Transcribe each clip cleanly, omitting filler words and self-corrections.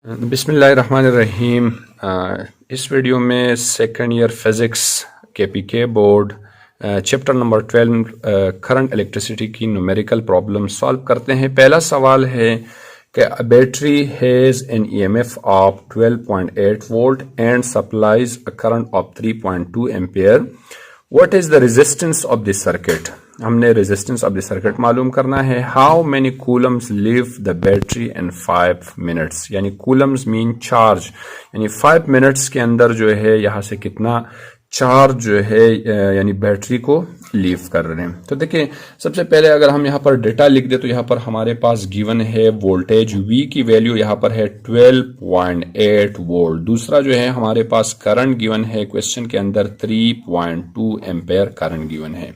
बिस्मिल्लाहिर्रहमानिर्रहीम। इस वीडियो में second year physics KPK board chapter number 12 current electricity की न्यूमेरिकल प्रॉब्लम सॉल्व करते हैं। पहला सवाल है कि a battery has an EMF of 12.8 volt and supplies a current of 3.2 ampere. What is the resistance of this circuit. हमने resistance of the circuit मालूम करना है। How many Coulomb's leave the battery in 5 minutes, यानी Coulomb's mean charge, यानी 5 minutes के अंदर जो है यहाँ से कितना चार्ज जो है यानी बैटरी को लीव कर रहे हैं। तो देखिए सबसे पहले अगर हम यहाँ पर डेटा लिख दे तो यहाँ पर हमारे पास गिवन है वोल्टेज V की वैल्यू यहाँ पर है 12.8 वोल्ट। दूसरा जो है हमारे पास करंट गिवन है, क्वेश्चन के अंदर 3.2 एम्पेयर करंट गिवन है।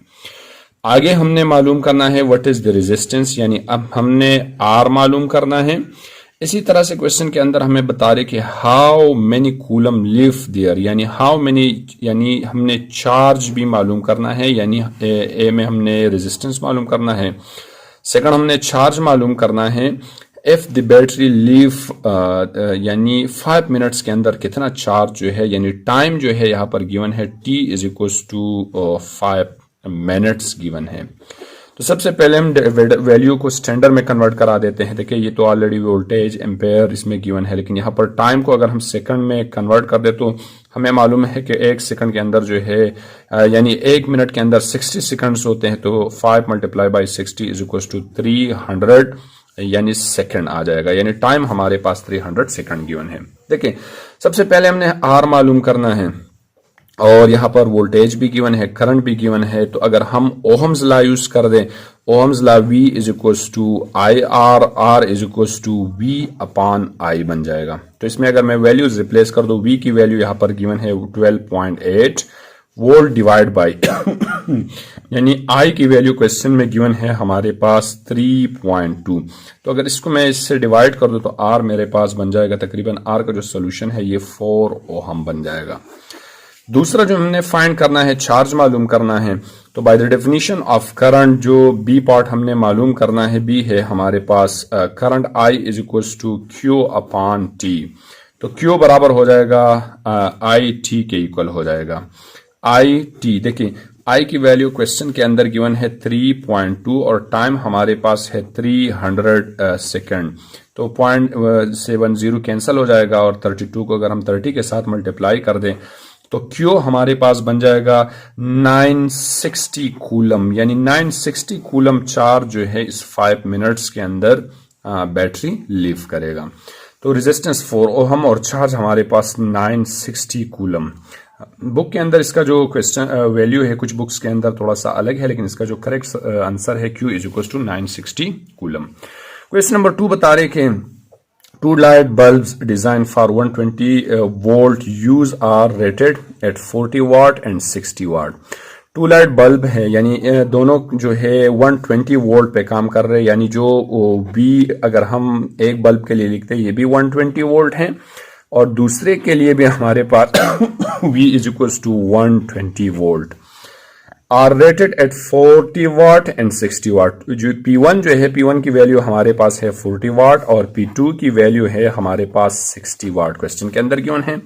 आगे हमने मालूम करना है व्हाट इज द रेजिस्टेंस, यानी अब हमने R मालूम करना है। इसी तरह से क्वेश्चन के अंदर हमें बता रहे कि how many coulomb live there, यानी हाउ मेनी, यानी हमने चार्ज भी मालूम करना है, यानी ए में हमने रेजिस्टेंस मालूम करना है, सेकंड हमने चार्ज मालूम करना है। इफ द बैटरी लीव यानी 5 मिनट्स के अंदर कितना चार्ज जो है, यानी टाइम जो है यहाँ पर गिवन है T is equal to 5 minutes given है। तो सबसे पहले हम वैल्यू को स्टैंडर्ड में कन्वर्ट करा देते हैं। देखिए ये तो ऑलरेडी वोल्टेज एम्पेयर इसमें गिवन है, लेकिन यहाँ पर टाइम को अगर हम सेकंड में कन्वर्ट कर दे तो हमें मालूम है कि 1 सेकंड के अंदर जो है यानी 1 मिनट के अंदर 60 सेकंड्स होते हैं। तो 5 multiply by 60 is equal to 300 यानी सेकंड आ जाएगा, यानी टाइम हमारे पास 300 सेकंड गिवन है। देखिए सबसे पहले हमने R मालूम करना है और यहाँ पर वोल्टेज भी गिवन है, करंट भी गिवन है। तो अगर हम ओहम्स लॉ यूज कर दें, Ohm's law V is equal to IR, R is equal to V upon I बन जाएगा। तो इसमें अगर मैं वैल्यूज रिप्लेस कर दूं, V की वैल्यू यहाँ पर गिवन है 12.8 वोल्ट डिवाइड बाई यानी I की वैल्यू क्वेश्चन में गिवन है हमारे पास 3.2। तो अगर इसको मैं इससे डिवाइड कर दूं तो R मेरे पास बन जाएगा तकरीबन, R का जो सोल्यूशन है ये 4 ओहम बन जाएगा। दूसरा जो हमने फाइंड करना है, चार्ज मालूम करना है। तो by the definition of current जो B पार्ट हमने मालूम करना है, B है हमारे पास current I is equal to Q upon T। तो Q बराबर हो जाएगा IT के इक्वल हो जाएगा IT। देखिए I की वैल्यू क्वेश्चन के अंदर गिवन है 3.2 और टाइम हमारे पास है 300 सेकेंड। तो 0.70 कैंसिल हो जाएगा और 32 को अगर हम 30 के साथ मल्टीप्लाई कर दें तो Q हमारे पास बन जाएगा 960 कूलम, यानी 960 कूलम चार्ज जो है इस 5 मिनट्स के अंदर बैटरी लीव करेगा। तो रेजिस्टेंस 4 ओहम और चार्ज हमारे पास 960 कूलम। बुक के अंदर इसका जो क्वेश्चन वैल्यू है कुछ बुक्स के अंदर थोड़ा सा अलग है, लेकिन इसका जो करेक्ट आंसर है Q is equal to 960 coulomb. Question number 2 बता रहे कि 2 light bulbs designed for 120 volt use are rated at 40 watt and 60 watt। 2 light bulb है, यानी दोनों जो है 120 वोल्ट पे काम कर रहे हैं, यानी जो V अगर हम एक बल्ब के लिए लिखते हैं ये भी 120 वोल्ट है और दूसरे के लिए भी हमारे पास V is equal to 120 volt are rated at 40 watt and 60 watt. जो P1 जो है, P1 की वैल्यू हमारे पास है 40 वाट और P2 की वैल्यू है हमारे पास 60 वाट। क्वेश्चन के अंदर क्यों है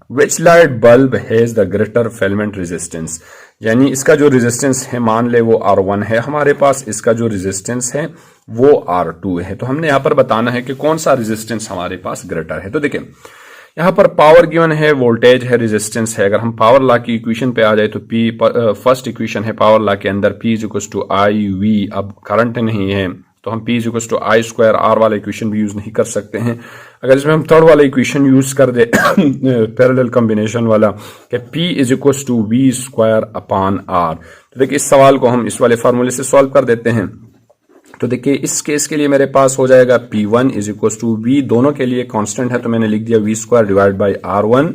which light bulb has the greater filament resistance, यानी इसका जो रेजिस्टेंस है मान ले वो R1 है हमारे पास, इसका जो रेजिस्टेंस है वो R2 है। तो हमने यहाँ पर बताना है कि कौन सा रेजिस्टेंस हमारे पास ग्रेटर है। तो देखिए यहाँ पर पावर गिवन है, वोल्टेज है, रेजिस्टेंस है। अगर हम पावर लॉ की इक्वेशन पे आ जाए तो फर्स्ट इक्वेशन है पावर लॉ के अंदर P is equal to IV। अब करंट नहीं है तो हम P is equal to I square R वाला इक्वेशन भी यूज नहीं कर सकते हैं। अगर इसमें हम थर्ड वाला इक्वेशन यूज कर दे पैरेलल कॉम्बिनेशन वाला कि P is equal to V square upon R, तो देखिए इस सवाल को हम इस वाले फार्मूले से सॉल्व कर देते हैं। तो देखिए इस केस के लिए मेरे पास हो जाएगा P1 is equal to V, दोनों के लिए कांस्टेंट है तो मैंने लिख दिया V square divide by R1।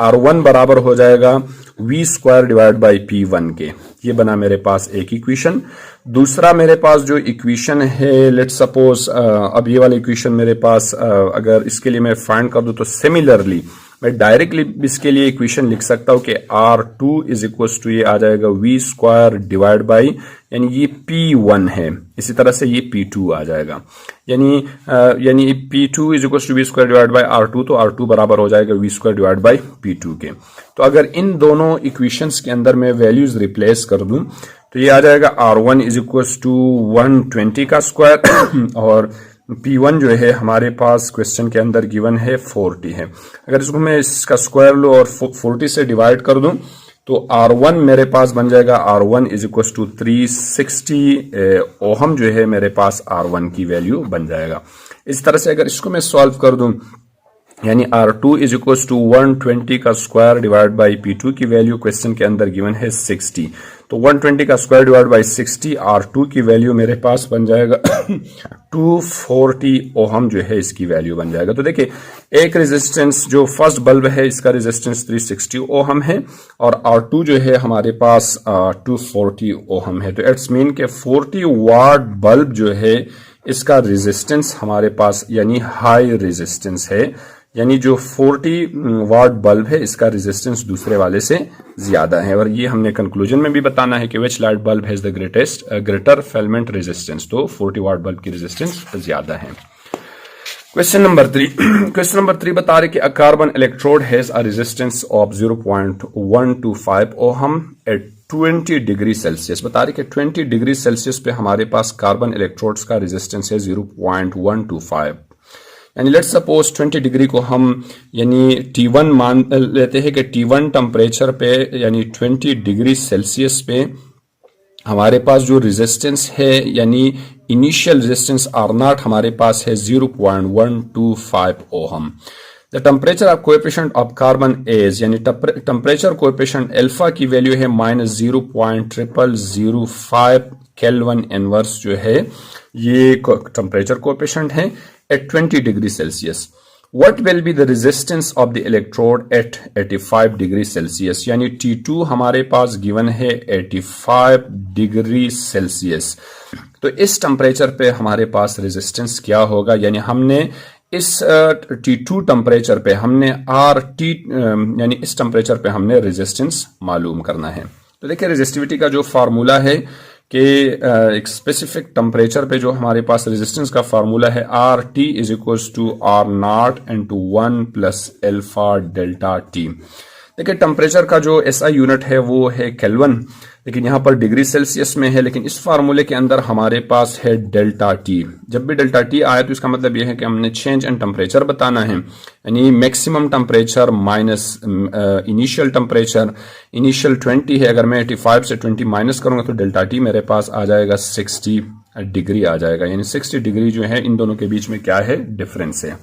R1 बराबर हो जाएगा V square divide by P1 के। ये बना मेरे पास एक इक्वेशन। दूसरा मेरे पास जो इक्वेशन है, लेट्स सपोज अब ये वाला इक्वेशन मेरे पास अगर इसके लिए मैं फाइंड कर दूं तो सिमिलरली मैं डायरेक्टली इसके लिए इक्वेशन लिख सकता हूं कि R2 इज इक्वल टू ये आ जाएगा V स्क्वायर डिवाइड बाई, यानी ये P1 है, इसी तरह से ये P2 आ जाएगा, यानी P2 is equal to V square divide by R2, तो R2 बराबर हो जाएगा V square divide by P2 के। तो अगर इन दोनों इक्वेशंस के अंदर मैं वैल्यूज रिप्लेस कर दूं तो ये आ जाएगा R1 इज इक्वल टू 120 का स्क्वायर और P1 जो है हमारे पास क्वेश्चन के अंदर गिवन है 40 है। अगर इसको मैं इसका स्क्वायर लूं और 40 से डिवाइड कर दूं तो R1 मेरे पास बन जाएगा R1 is equal to 360 ohm जो है मेरे पास R1 की वैल्यू बन जाएगा। इस तरह से अगर इसको मैं सॉल्व कर दूं यानी R2 इज इक्वल टू 120 का स्क्वायर डिवाइड बाई P2 की वैल्यू क्वेश्चन के अंदर गिवन है 60, तो 120 का स्क्वायर डिवाइड बाई 60 R2 की वैल्यू मेरे पास बन जाएगा 240 ओहम जो है इसकी वैल्यू बन जाएगा। तो देखिए एक रेजिस्टेंस जो फर्स्ट बल्ब है इसका रेजिस्टेंस 360 ओहम है और R2 जो है हमारे पास 240 ओहम है। तो इट्स मीन के 40 वाट बल्ब जो है इसका रेजिस्टेंस हमारे पास यानी हाई रेजिस्टेंस है, यानी जो 40 वाट बल्ब है इसका रेजिस्टेंस दूसरे वाले से ज्यादा है। और ये हमने कंक्लूजन में भी बताना है कि which light bulb has the greater filament resistance, तो 40 वाट बल्ब की रेजिस्टेंस ज्यादा है। क्वेश्चन नंबर 3 बता रहे कि a carbon electrode has a resistance of 0.125 ohm at 20 degree Celsius. बता रहे कि 20 डिग्री सेल्सियस पे हमारे पास कार्बन इलेक्ट्रोड्स का रेजिस्टेंस है 0.125, यानी लेट्स सपोज 20 डिग्री को हम यानी T1 मान लेते हैं कि T1 टेम्परेचर पे यानी 20 डिग्री सेल्सियस पे हमारे पास जो रेजिस्टेंस है यानी इनिशियल रेजिस्टेंस R0 हमारे पास है 0.125 ohm. The temperature of coefficient of carbon as यानी टेम्परेचर कोएफिशिएंट अल्फा की वैल्यू है -0.0005 केल्विन इनवर्स जो है ये टेम्परेचर कोएफिशिएंट है at 20 degree Celsius. What will be the resistance of the electrode at 85 degree Celsius? यानी T2 हमारे पास गिवन है 85 डिग्री सेल्सियस। तो इस टेम्परेचर पे हमारे पास रेजिस्टेंस क्या होगा, यानी हमने इस T2 टेम्परेचर पे हमने RT यानी इस टेम्परेचर पे हमने रेजिस्टेंस मालूम करना है। तो देखिए रेजिस्टिविटी का जो फार्मूला है कि एक स्पेसिफिक टेम्परेचर पे जो हमारे पास रेजिस्टेंस का फार्मूला है RT is equal to R0 into 1 plus alpha delta T। देखिए टेम्परेचर का जो SI यूनिट है वो है केल्विन, लेकिन यहाँ पर डिग्री सेल्सियस में है, लेकिन इस फार्मूले के अंदर हमारे पास है डेल्टा T। जब भी डेल्टा T आया तो इसका मतलब यह है कि हमने चेंज इन टेम्परेचर बताना है, यानी maximum temperature minus initial temperature. Initial 20 है, अगर मैं 85 से 20 माइनस करूंगा तो डेल्टा T मेरे पास आ जाएगा 60 डिग्री आ जाएगा, यानी 60 डिग्री जो है इन दोनों के बीच में क्या है डिफरेंस है।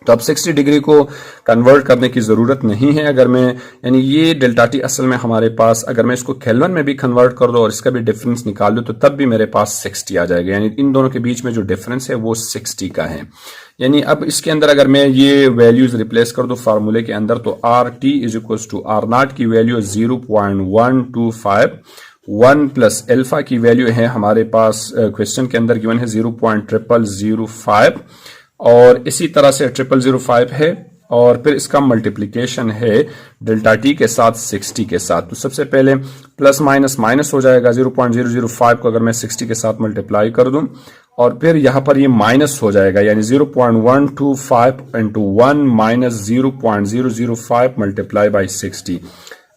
तो अब 60 डिग्री को कन्वर्ट करने की जरूरत नहीं है। अगर मैं यानी ये डेल्टा टी असल में हमारे पास अगर मैं इसको केल्विन में भी कन्वर्ट कर दूं और इसका भी डिफरेंस निकाल दूं तो तब भी मेरे पास 60 आ जाएगा, यानी इन दोनों के बीच में जो डिफरेंस है वो 60 का है। यानी अब इसके अंदर अगर मैं ये वैल्यूज रिप्लेस कर दूं फार्मूले के अंदर तो RT is equal to R0 की वैल्यू 0.125, 1 प्लस अल्फा की वैल्यू है हमारे पास क्वेश्चन के अंदर गिवन है 0.0005 और इसी तरह से 0005 है और फिर इसका मल्टीप्लिकेशन है डेल्टा टी के साथ 60 के साथ। तो सबसे पहले प्लस माइनस माइनस हो जाएगा, 0.005 को अगर मैं 60 के साथ मल्टीप्लाई कर दूं और फिर यहां पर ये माइनस हो जाएगा, यानी 0.125 इंटू 1 माइनस 0.005 मल्टीप्लाई बाई 60।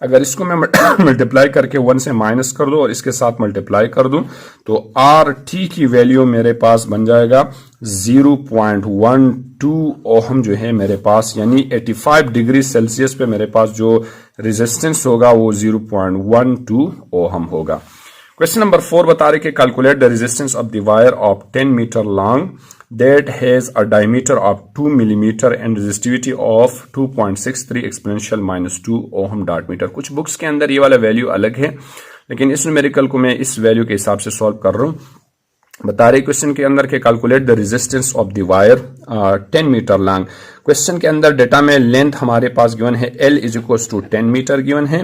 अगर इसको मैं मल्टीप्लाई करके 1 से माइनस कर दूं और इसके साथ मल्टीप्लाई कर दूं तो RT की वैल्यू मेरे पास बन जाएगा 0.12 ओहम जो है मेरे पास, यानी 85 डिग्री सेल्सियस पे मेरे पास जो रेजिस्टेंस होगा वो 0.12 ओहम होगा। क्वेश्चन नंबर 4 बता रहे कि calculate the resistance of the wire of 10 metre long that has a diameter of 2 millimeter and resistivity of 2.63 exponential minus 2 ohm dot meter। कुछ बुक्स के अंदर ये वाला वैल्यू अलग है, लेकिन इस न्यूमेरिकल को मैं इस वैल्यू के हिसाब से सॉल्व कर रहा हूं। बता रहे क्वेश्चन के अंदर के calculate the resistance of the wire 10 metre long. Question के अंदर डेटा में लेंथ हमारे पास गिवन है L is equal to 10 metre given है,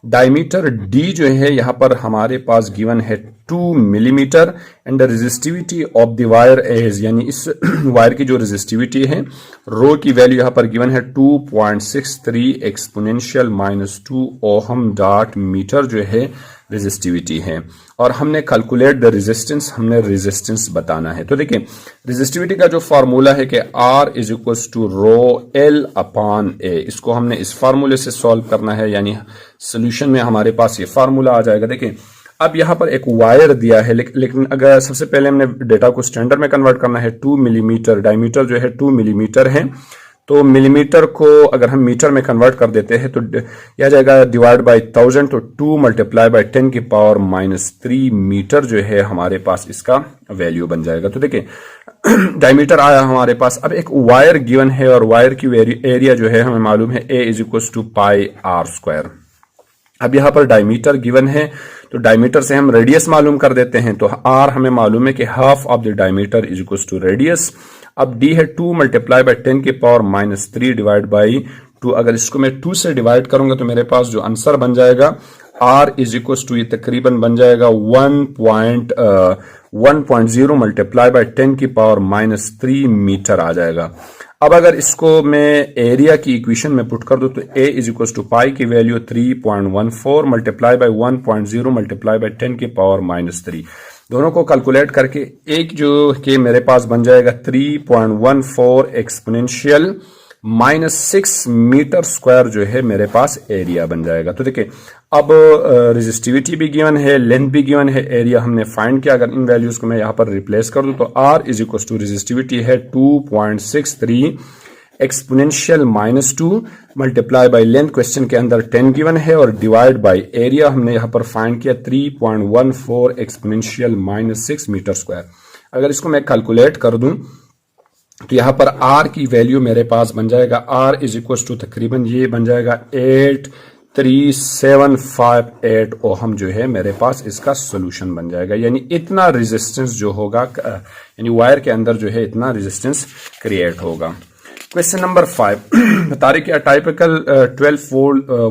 डायमीटर डी जो है यहाँ पर हमारे पास गिवन है 2 millimetre and the resistivity of the wire is, यानी इस वायर की जो रेजिस्टिविटी है रो की वैल्यू यहाँ पर गिवन है 2.63 एक्सपोनेंशियल -2 ओहम डॉट मीटर जो है रेजिस्टिविटी है। और हमने कैलकुलेट द रेजिस्टेंस, हमने रेजिस्टेंस बताना है। तो देखिए रेजिस्टिविटी का जो फार्मूला है कि R is equals to rho L upon A, इसको हमने इस फार्मूले से सॉल्व करना है, यानी सोल्यूशन में हमारे पास ये फार्मूला आ जाएगा। देखिए अब यहाँ पर एक वायर दिया है, लेकिन अगर सबसे पहले हमने डेटा को स्टैंडर्ड में कन्वर्ट करना है। 2 मिलीमीटर डायमीटर जो है 2 मिलीमीटर है, तो मिलीमीटर को अगर हम मीटर में कन्वर्ट कर देते हैं तो यह आ जाएगा डिवाइड बाय 1000, तो 2 मल्टीप्लाई बाय 10 की पावर -3 मीटर जो है हमारे पास इसका वैल्यू बन जाएगा। तो देखिए डायमीटर आया हमारे पास। अब एक वायर गिवन है और वायर की एरिया जो है हमें मालूम है A is equal to pi R square. अब यहाँ पर डायमीटर गिवन है तो डायमीटर से हम रेडियस मालूम कर देते हैं, तो R हमें मालूम है कि half of the diameter is equal to radius. अब D है 2 मल्टीप्लाई बाय 10 की पावर -3 डिवाइड बाई 2। अगर इसको मैं 2 से डिवाइड करूंगा तो मेरे पास जो आंसर बन जाएगा R इज इक्वल टू ये तकरीबन बन जाएगा 1.0 मल्टीप्लाई बाय 10 की पावर -3 मीटर आ जाएगा। अब अगर इसको मैं एरिया की इक्वेशन में पुट कर दूं तो A इज इक्वल टू पाई की value 3.14 multiply by 1.0 multiply by 10 की पावर -3। दोनों को कैलकुलेट करके एक जो कि मेरे पास बन जाएगा 3.14 एक्सपोनेंशियल -6 मीटर स्क्वायर जो है मेरे पास एरिया बन जाएगा। तो देखिए अब रेजिस्टिविटी भी गिवन है, लेंथ भी गिवन है, एरिया हमने फाइंड किया। अगर इन वैल्यूज को मैं यहाँ पर रिप्लेस कर दूं तो R is equal to resistivity है 2.63 exponential -2 multiply by length, question के अंदर 10 गिवन है, और डिवाइड बाय एरिया हमने यहाँ पर फाइंड किया 3.14 एक्सपोनेंशियल -6 मीटर स्क्वायर। अगर इसको मैं कैलकुलेट कर दूं तो यहाँ पर R की वैल्यू मेरे पास बन जाएगा R इज इक्वल टू तकरीबन ये बन जाएगा 83758 ओहम जो है मेरे पास इसका सोल्यूशन बन जाएगा। यानी इतना रेजिस्टेंस जो होगा, यानी वायर के अंदर जो है इतना रेजिस्टेंस क्रिएट होगा। क्वेश्चन नंबर 5 बता रहे कि a typical 12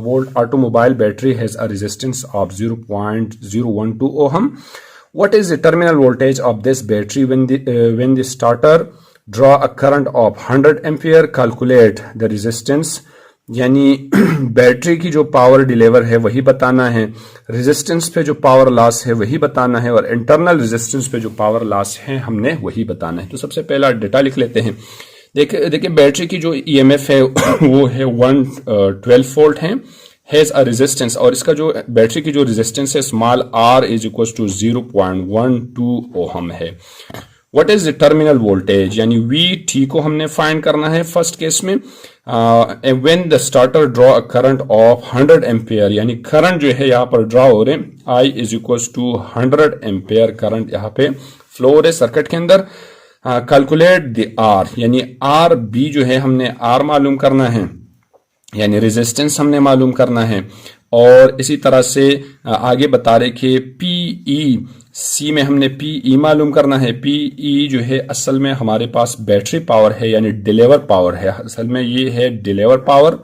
volt automobile battery has a resistance of 0.012 ohm. What is the terminal voltage of this battery when the starter draw a current of 100 ampere? Calculate the resistance। यानी battery की जो power deliver है वही बताना है, resistance पे जो power loss है वही बताना है, और इंटरनल रेजिस्टेंस पे जो पावर लॉस है हमने वही बताना है। तो सबसे पहला डेटा लिख लेते हैं। देखिए बैटरी की जो ईएमएफ है वो है 112 वोल्ट है, हैज अ रेजिस्टेंस, और इसका जो बैटरी की जो रेजिस्टेंस है small r is equal to 0.12 ohm है। What is the terminal voltage, यानी VT को हमने फाइंड करना है फर्स्ट केस में। When the starter draw a current of 100 ampere, यानी करंट जो है यहाँ पर ड्रॉ हो रहे हैं, I is equal to 100 ampere current यहाँ पे फ्लो हो रहे सर्किट के अंदर। कैलकुलेट द R, यानी RB जो है हमने R मालूम करना है, यानी रेजिस्टेंस हमने मालूम करना है। और इसी तरह से आगे बता रहे कि PEC में हमने PE मालूम करना है। PE जो है असल में हमारे पास बैटरी पावर है, यानी डिलीवर पावर है, असल में ये है डिलीवर पावर,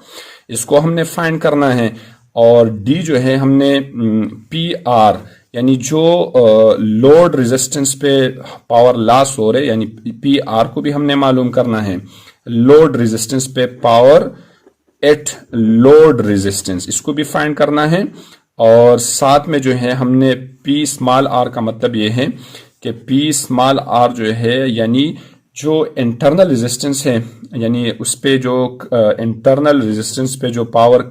इसको हमने फाइंड करना है। और D जो है हमने PR, यानी जो लोड रेजिस्टेंस पे पावर लॉस हो रहे, यानी PR को भी हमने मालूम करना है। लोड रेजिस्टेंस पे पावर एट लोड रेजिस्टेंस, इसको भी फाइंड करना है। और साथ में जो है हमने P स्मॉल r का मतलब ये है कि P स्मॉल r जो है यानी जो इंटरनल रेजिस्टेंस है, यानी उस पे जो इंटरनल रेजिस्टेंस पे जो पावर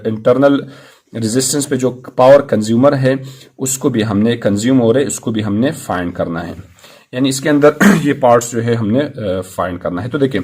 इंटरनल रेजिस्टेंस पे जो पावर कंज्यूमर है उसको भी हमने कंज्यूम हो रहे, उसको भी हमने फाइंड करना है। यानी इसके अंदर ये पार्ट्स जो है हमने फाइंड करना है। तो देखिए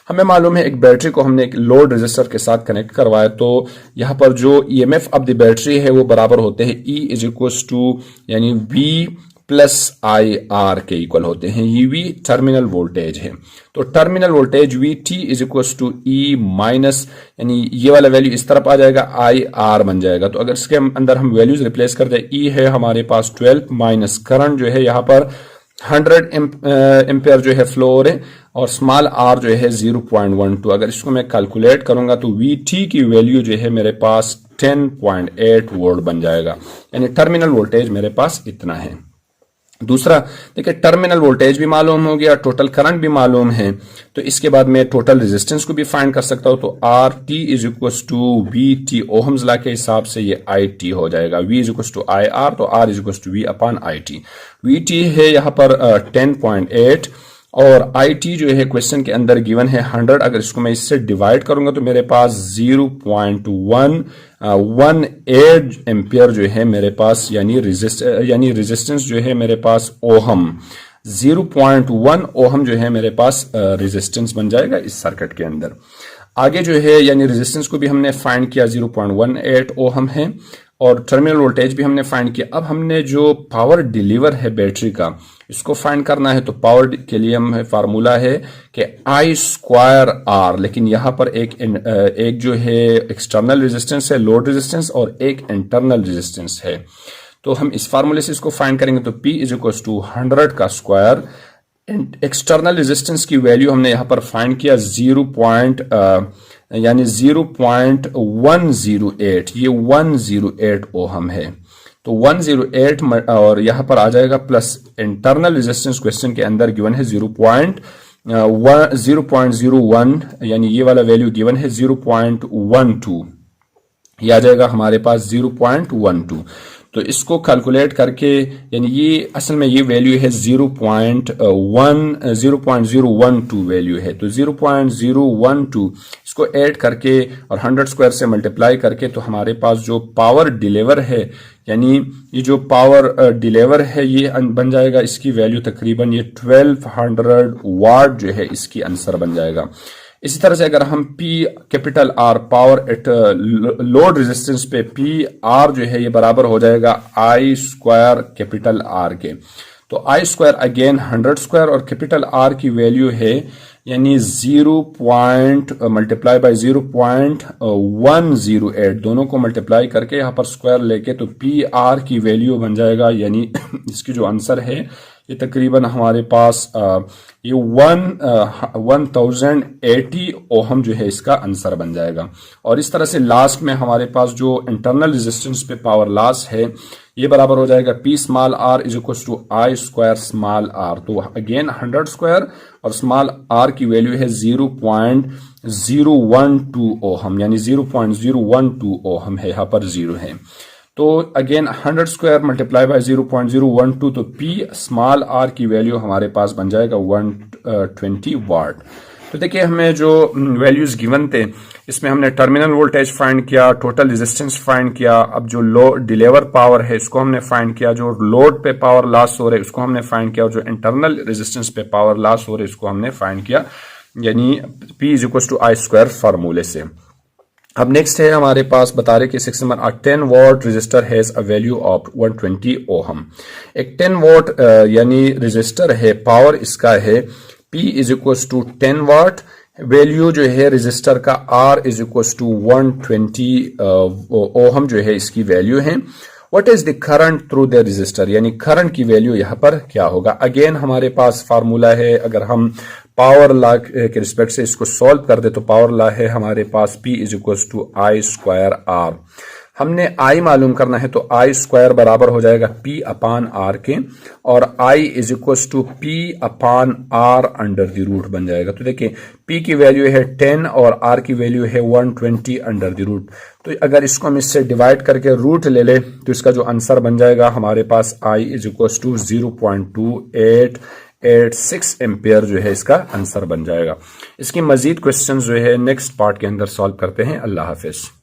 हमें मालूम है एक बैटरी को हमने एक लोड रेजिस्टर के साथ कनेक्ट करवाया, तो यहाँ पर जो ईएमएफ ऑफ द बैटरी है वो बराबर होते हैं E इज इक्वल टू, यानी V प्लस IR के इक्वल होते हैं। ये V टर्मिनल वोल्टेज है, तो terminal voltage VT is equal to E minus, यानी ये वाला वैल्यू इस तरफ आ जाएगा, IR बन जाएगा। तो अगर इसके अंदर हम वैल्यूज रिप्लेस कर दें, E है हमारे पास 12 माइनस करंट जो है यहाँ पर 100 एम्पेयर जो है फ्लो हो रहे, और स्मॉल r जो है 0.12। अगर इसको मैं कैलकुलेट करूंगा तो VT की वैल्यू जो है मेरे पास 10.8 वोल्ट बन जाएगा, यानी टर्मिनल वोल्टेज मेरे पास इतना है। दूसरा देखिए, टर्मिनल वोल्टेज भी मालूम हो गया, टोटल करंट भी मालूम है, तो इसके बाद मैं टोटल रेजिस्टेंस को भी फाइंड कर सकता हूं। तो R T is equal to V T, Ohm's law के हिसाब से ये आई टी हो जाएगा। V is equal to I R, तो R is equal to V upon I T. V T है यहाँ पर 10.8 और आई टी जो है क्वेश्चन के अंदर गिवन है 100। अगर इसको मैं इससे डिवाइड करूंगा तो मेरे पास 0.118 एम्पियर जो है मेरे पास, यानी रेजिस्टेंस जो है मेरे पास ओहम, 0.1 ओहम जो है मेरे पास रेजिस्टेंस बन जाएगा इस सर्किट के अंदर। आगे जो है यानी रेजिस्टेंस को भी हमने फाइंड किया, 0.18 ओहम है, और टर्मिनल वोल्टेज भी हमने फाइंड किया। अब हमने जो पावर डिलीवर है बैटरी का, इसको फाइंड करना है। तो पावर के लिए हम फार्मूला है कि आई स्क्वायर आर, लेकिन यहां पर एक जो है एक्सटर्नल रेजिस्टेंस है, लोड रेजिस्टेंस, और एक इंटरनल रेजिस्टेंस है। तो हम इस फार्मूले से इसको फाइंड करेंगे। तो P इज इक्वल टू 100 का स्क्वायर, एक्सटर्नल रेजिस्टेंस की वैल्यू हमने यहां पर फाइंड किया 0.108, ये 108 ओहम है। तो 108 और यहां पर आ जाएगा प्लस इंटरनल रेजिस्टेंस क्वेश्चन के अंदर गिवन है 0.01, यानी ये वाला वैल्यू गिवन है 0.12, ये आ जाएगा हमारे पास 0.12। तो इसको कैलकुलेट करके, यानी ये असल में ये वैल्यू है 0.012 वैल्यू है। तो 0.012 इसको ऐड करके और 100 स्क्वायर से मल्टीप्लाई करके, तो हमारे पास जो पावर डिलीवर है, यानी ये जो पावर डिलीवर है ये बन जाएगा, इसकी वैल्यू तकरीबन ये 1200 वाट जो है इसकी आंसर बन जाएगा। इसी तरह से अगर हम P capital R power at load resistance पे P R जो है ये बराबर हो जाएगा I स्क्वायर कैपिटल R के। तो I स्क्वायर अगेन 100 स्क्वायर और कैपिटल R की वैल्यू है यानी 0 मल्टीप्लाई बाय 0.108, दोनों को मल्टीप्लाई करके यहाँ पर स्क्वायर लेके तो पी आर की वैल्यू बन जाएगा, यानी इसकी जो आंसर है ये तकरीबन हमारे पास ये 1080 ओहम जो है इसका आंसर बन जाएगा। और इस तरह से लास्ट में हमारे पास जो इंटरनल रेजिस्टेंस पे पावर लॉस है ये बराबर हो जाएगा P small r is equal to I square small r। तो अगेन 100 स्क्वायर और स्मॉल r की वैल्यू है 0.012 ओहम, यानी 0.012 ओहम है, यहाँ पर 0 है। तो अगेन 100 स्क्वायर मल्टीप्लाई बाय 0.012, तो P स्मॉल r की वैल्यू हमारे पास बन जाएगा 120 वाट। तो देखिए हमें जो वैल्यूज गिवन थे इसमें हमने टर्मिनल वोल्टेज फाइंड किया, टोटल रेजिस्टेंस फाइंड किया, अब जो लो डिलीवर पावर है इसको हमने फाइंड किया, जो लोड पे पावर लॉस हो रहा है उसको हमने फाइंड किया, और जो इंटरनल रेजिस्टेंस पे पावर लॉस हो रहा है इसको हमने फाइंड किया, यानी P is equal to I square फार्मूले से। अब नेक्स्ट है हमारे पास बता रहे कि 6 number 10 what register has a value of 120 ohm. एक 10 वॉट यानी रजिस्टर है, पावर इसका है P is equal to 10 watt, value जो है रजिस्टर का R is equal to 120 ohm जो है इसकी वैल्यू है। What is the current through the resistor, यानी करंट की वैल्यू यहाँ पर क्या होगा। अगेन हमारे पास फार्मूला है, अगर हम पावर लॉ के रिस्पेक्ट से इसको सॉल्व कर दे तो पावर लॉ है हमारे पास P is equal to I square R। हमने I मालूम करना है तो I स्क्वायर बराबर हो जाएगा P अपान R के, और I is equal to P upon R under the root बन जाएगा। तो देखिए P की वैल्यू है 10 और R की वैल्यू है 120 अंडर द रूट। तो अगर इसको हम इससे डिवाइड करके रूट ले ले तो इसका जो आंसर बन जाएगा हमारे पास I is equal to 0.2886 ampere जो है इसका आंसर बन जाएगा। इसकी मजीद क्वेश्चन जो है नेक्स्ट पार्ट के अंदर सॉल्व करते हैं। अल्लाह हाफिज।